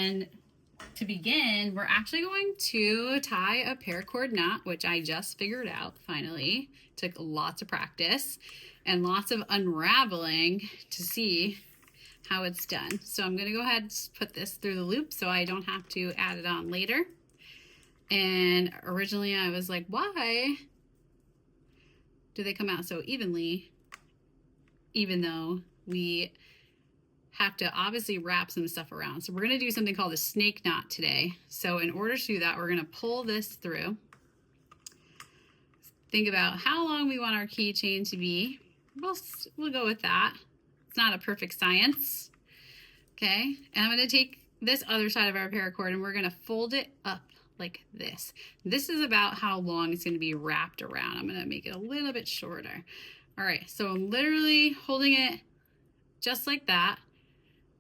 And to begin, we're actually going to tie a paracord knot, which I just figured out finally. Took lots of practice and lots of unraveling to see how it's done. So I'm going to go ahead and put this through the loop so I don't have to add it on later. And originally I was like, why do they come out so evenly, even though we have to obviously wrap some stuff around. So we're going to do something called a snake knot today. So in order to do that, we're going to pull this through. Think about how long we want our keychain to be. We'll go with that. It's not a perfect science. Okay, and I'm going to take this other side of our paracord and we're going to fold it up like this. This is about how long it's going to be wrapped around. I'm going to make it a little bit shorter. All right, so I'm literally holding it just like that.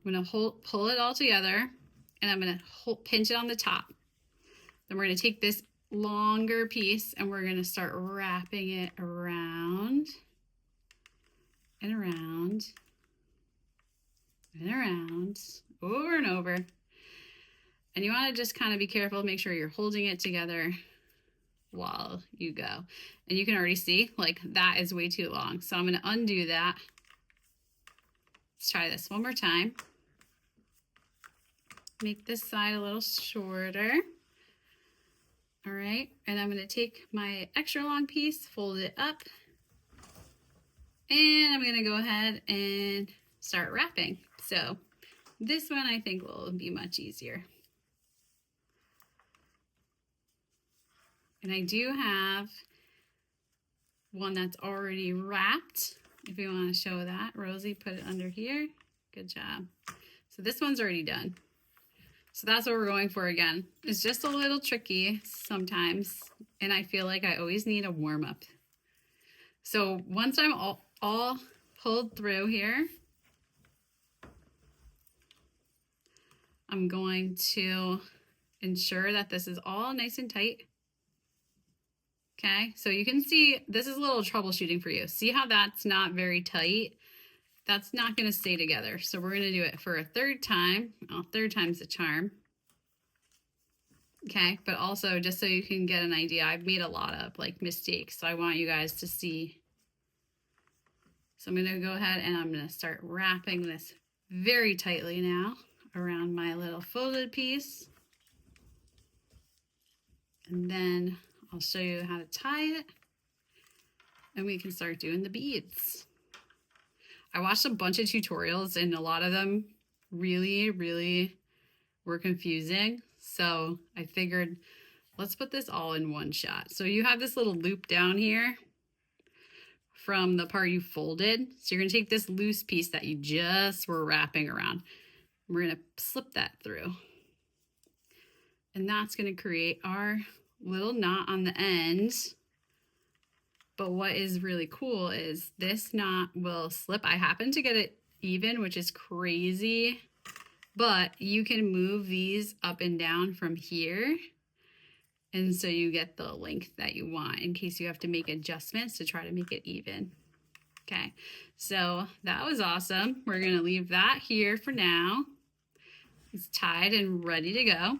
I'm going to pull it all together and I'm going to pinch it on the top. Then we're going to take this longer piece and we're going to start wrapping it around and around and around, over and over. And you want to just kind of be careful, make sure you're holding it together while you go. And you can already see, like, that is way too long. So I'm going to undo that. Let's try this one more time. Make this side a little shorter. All right, and I'm going to take my extra long piece, fold it up, and I'm going to go ahead and start wrapping. So this one I think will be much easier. And I do have one that's already wrapped. If you want to show that, Rosie put it under here. Good job. So this one's already done. So that's what we're going for again. It's just a little tricky sometimes, and I feel like I always need a warm-up. So once I'm all pulled through here, I'm going to ensure that this is all nice and tight. Okay, so you can see this is a little troubleshooting for you. See how that's not very tight? That's not going to stay together. So we're going to do it for a third time. Well, third time's the charm. Okay, but also just so you can get an idea, I've made a lot of like mistakes. So I want you guys to see. So I'm going to go ahead and I'm going to start wrapping this very tightly now around my little folded piece. And then I'll show you how to tie it. And we can start doing the beads. I watched a bunch of tutorials and a lot of them really were confusing. So I figured let's put this all in one shot. So you have this little loop down here from the part you folded. So you're going to take this loose piece that you just were wrapping around. We're going to slip that through. And that's going to create our little knot on the end. But what is really cool is this knot will slip. I happen to get it even, which is crazy, but you can move these up and down from here. And so you get the length that you want in case you have to make adjustments to try to make it even. Okay, so that was awesome. We're gonna leave that here for now. It's tied and ready to go.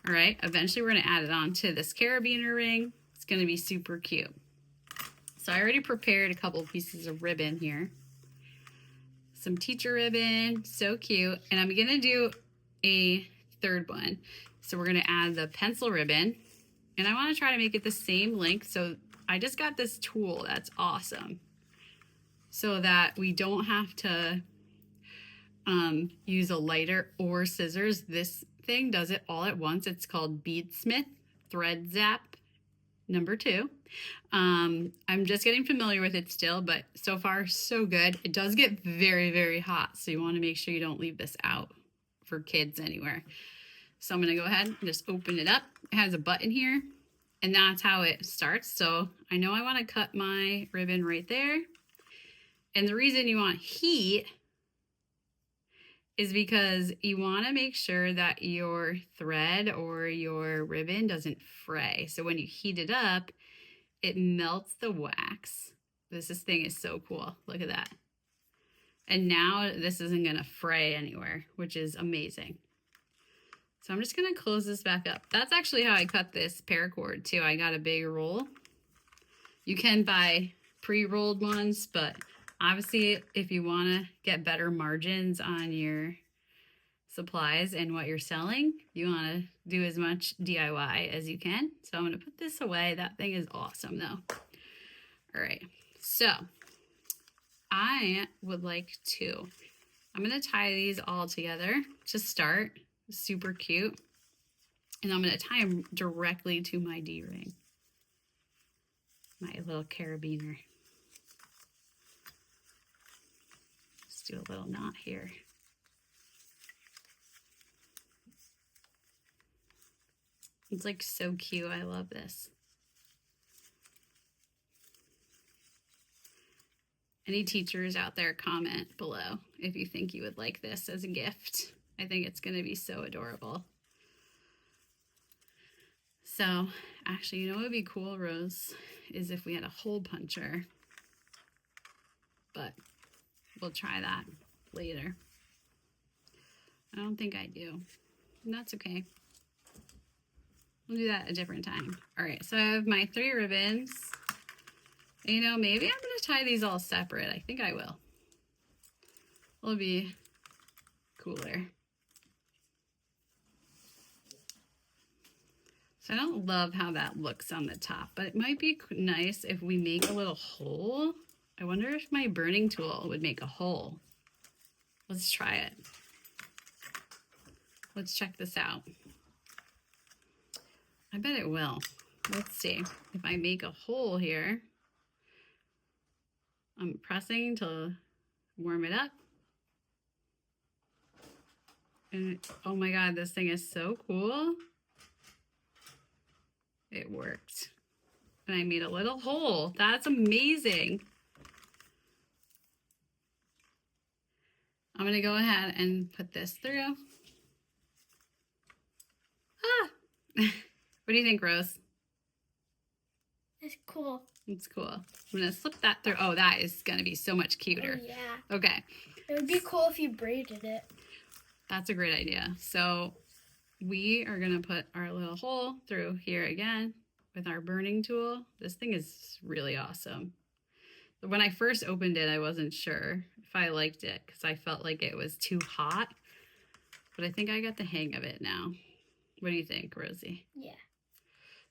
All right, eventually we're gonna add it on to this carabiner ring. It's gonna be super cute. So I already prepared a couple of pieces of ribbon here. Some teacher ribbon, so cute. And I'm gonna do a third one. So we're gonna add the pencil ribbon. And I wanna try to make it the same length. So I just got this tool that's awesome. So that we don't have to use a lighter or scissors. This thing does it all at once. It's called Beadsmith Thread Zap #2. I'm just getting familiar with it still, but so far so good. It does get very hot, so you want to make sure you don't leave this out for kids anywhere. So I'm going to go ahead and just open it up. It has a button here, and that's how it starts. So I know I want to cut my ribbon right there. And the reason you want heat is because you want to make sure that your thread or your ribbon doesn't fray. So when you heat it up, it melts the wax. This thing is so cool. Look at that. And now this isn't going to fray anywhere, which is amazing. So I'm just going to close this back up. That's actually how I cut this paracord too. I got a big roll. You can buy pre-rolled ones, but obviously if you want to get better margins on your supplies and what you're selling, you want to do as much DIY as you can. So I'm going to put this away. That thing is awesome though. All right. So I would like to, I'm going to tie these all together to start. Super cute. And I'm going to tie them directly to my D-ring. My little carabiner. Let's do a little knot here. It's like so cute. I love this. Any teachers out there, comment below if you think you would like this as a gift. I think it's going to be so adorable. So, actually, you know what would be cool, Rose, is if we had a hole puncher. But we'll try that later. I don't think I do. And that's okay. We'll do that a different time. All right, so I have my 3 ribbons. You know, maybe I'm going to tie these all separate. I think I will. It'll be cooler. So I don't love how that looks on the top, but it might be nice if we make a little hole. I wonder if my burning tool would make a hole. Let's try it. Let's check this out. I bet it will. Let's see. If I make a hole here, I'm pressing to warm it up. And oh my God, this thing is so cool. It worked. And I made a little hole. That's amazing. I'm going to go ahead and put this through. Ah! What do you think, Rose? That's cool. It's cool. I'm going to slip that through. Oh, that is going to be so much cuter. Oh, yeah. Okay. It would be cool if you braided it. That's a great idea. So we are going to put our little hole through here again with our burning tool. This thing is really awesome. When I first opened it, I wasn't sure if I liked it because I felt like it was too hot. But I think I got the hang of it now. What do you think, Rosie? Yeah.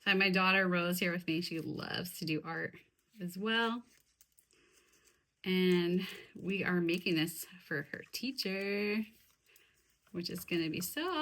So I have my daughter Rose here with me. She loves to do art as well. And we are making this for her teacher, which is going to be so